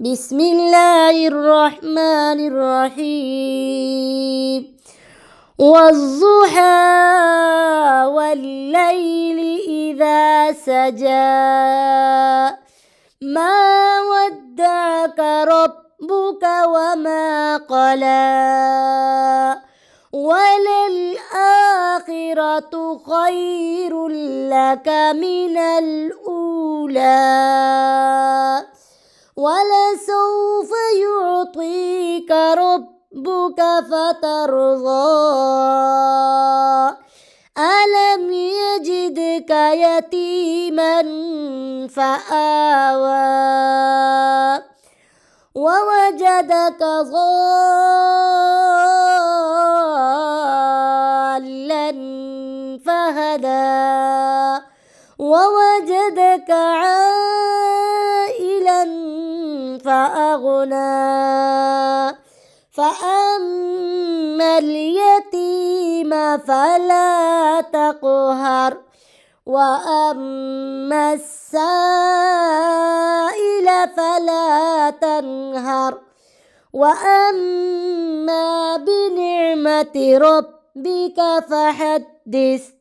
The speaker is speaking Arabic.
بسم الله الرحمن الرحيم والضحى والليل إذا سجى ما ودعك ربك وما قلى وللآخرة خير لك من الأولى ولسوف يعطيك ربك فترضى ألم يجدك يتيما فآوى ووجدك ضالا فهدى ووجدك عائلا فأغنى فأما اليتيم فلا تقهر وأما السائل فلا تنهر وأما بنعمة ربك فحدث.